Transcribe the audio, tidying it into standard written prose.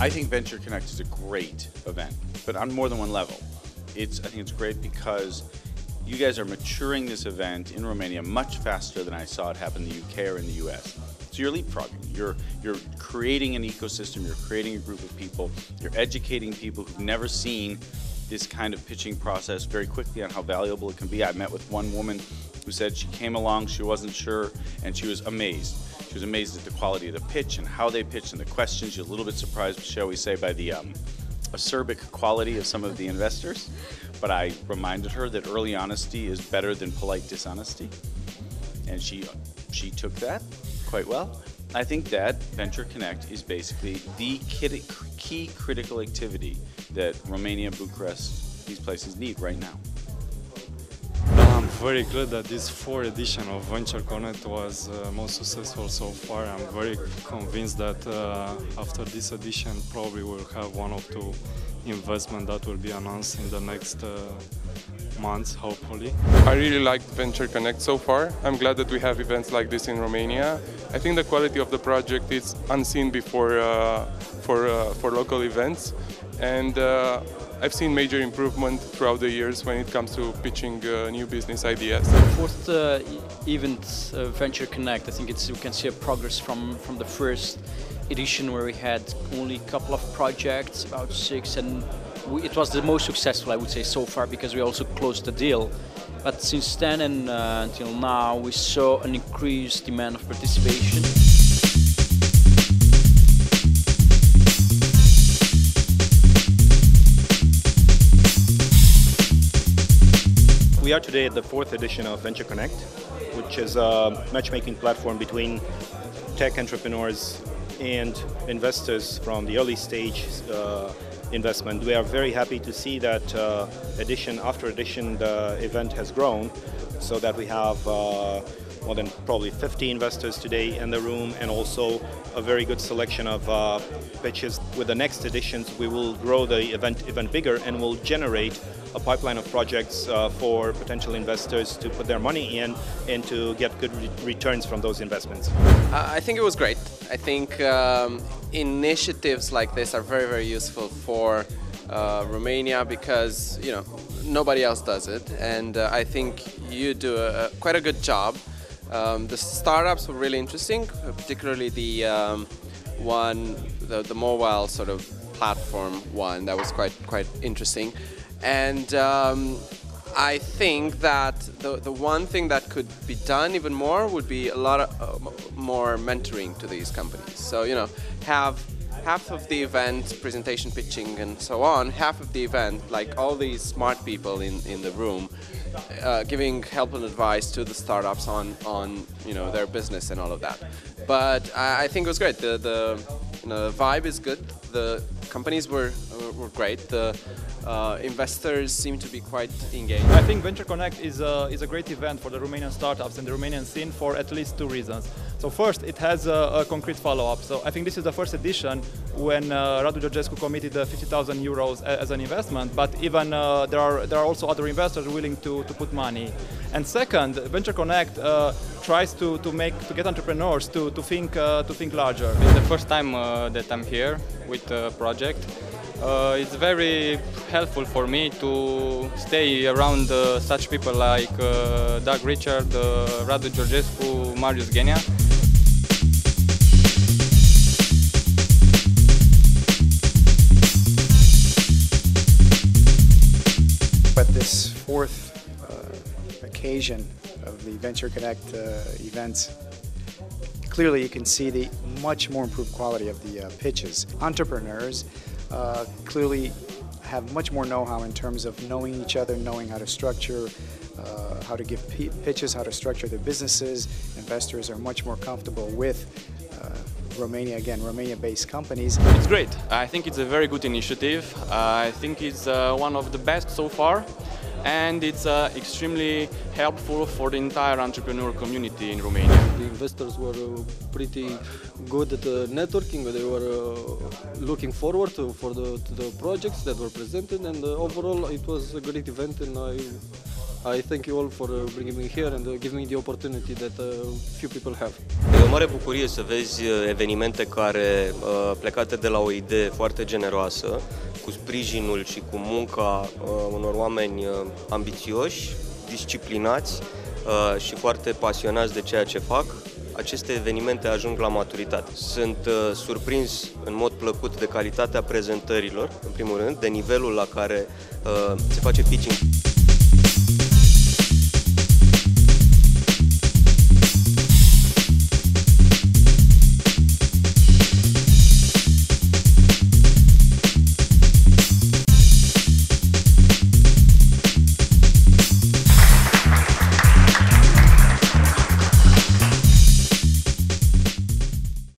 I think VentureConnect is a great event, but on more than one level. I think it's great because you guys are maturing this event in Romania much faster than I saw it happen in the UK or in the US. So you're leapfrogging. You're creating an ecosystem, you're creating a group of people, you're educating people who've never seen this kind of pitching process very quickly on how valuable it can be. I met with one woman who said she came along, she wasn't sure, and she was amazed. She was amazed at the quality of the pitch and how they pitched and the questions. She was a little bit surprised, shall we say, by the acerbic quality of some of the investors. But I reminded her that early honesty is better than polite dishonesty. And she took that quite well. I think that VentureConnect is basically the key critical activity that Romania, Bucharest, these places need right now. I'm very glad that this fourth edition of VentureConnect was most successful so far. I'm very convinced that after this edition probably we'll have one or two investments that will be announced in the next months, hopefully. I really liked VentureConnect so far. I'm glad that we have events like this in Romania. I think the quality of the project is unseen before for local events, and I've seen major improvement throughout the years when it comes to pitching new business ideas. The fourth event, VentureConnect, I think we can see a progress from the first edition where we had only a couple of projects, about 6, and it was the most successful, I would say, so far, because we also closed the deal. But since then and until now, we saw an increased demand of participation. We are today at the fourth edition of VentureConnect, which is a matchmaking platform between tech entrepreneurs and investors from the early stage investment. We are very happy to see that edition after edition the event has grown, so that we have more than probably 50 investors today in the room, and also a very good selection of pitches. With the next editions we will grow the event even bigger, and will generate a pipeline of projects for potential investors to put their money in and to get good returns from those investments. I think it was great. I think initiatives like this are very, very useful for Romania, because nobody else does it, and I think you do quite a good job. The startups were really interesting, particularly the the mobile sort of platform one. That was quite interesting. And I think that the one thing that could be done even more would be a lot of more mentoring to these companies. So have half of the event presentation, pitching, and so on. Half of the event, like all these smart people in the room, giving help and advice to the startups on their business and all of that. But I think it was great. The vibe is good. The companies were great. The investors seem to be quite engaged. I think VentureConnect is a great event for the Romanian startups and the Romanian scene for at least 2 reasons. So first, it has a concrete follow-up. So I think this is the first edition when Radu Georgescu committed 50,000 euros as an investment, but even there are also other investors willing to put money. And second, VentureConnect tries to get entrepreneurs to think larger. It's the first time that I'm here with the project. It's very helpful for me to stay around such people like Doug Richard, Radu Georgescu, Marius Genia. At this fourth occasion of the VentureConnect events, clearly you can see the much more improved quality of the pitches. Entrepreneurs clearly have much more know-how in terms of knowing each other, knowing how to structure, how to give pitches, how to structure their businesses. Investors are much more comfortable with Romania-based companies. It's great. I think it's a very good initiative. I think it's one of the best so far, and it's extremely helpful for the entire entrepreneur community in Romania. The investors were pretty good at networking. They were looking forward to the projects that were presented, and overall it was a great event, and I thank you all for bringing me here and giving me the opportunity that few people have. E o mare bucurie să vezi evenimente care, plecate de la o idee foarte generoasă, cu sprijinul și cu munca unor oameni ambițioși, disciplinați și foarte pasionați de ceea ce fac, aceste evenimente ajung la maturitate. Sunt surprins în mod plăcut de calitatea prezentărilor, în primul rând, de nivelul la care se face pitching.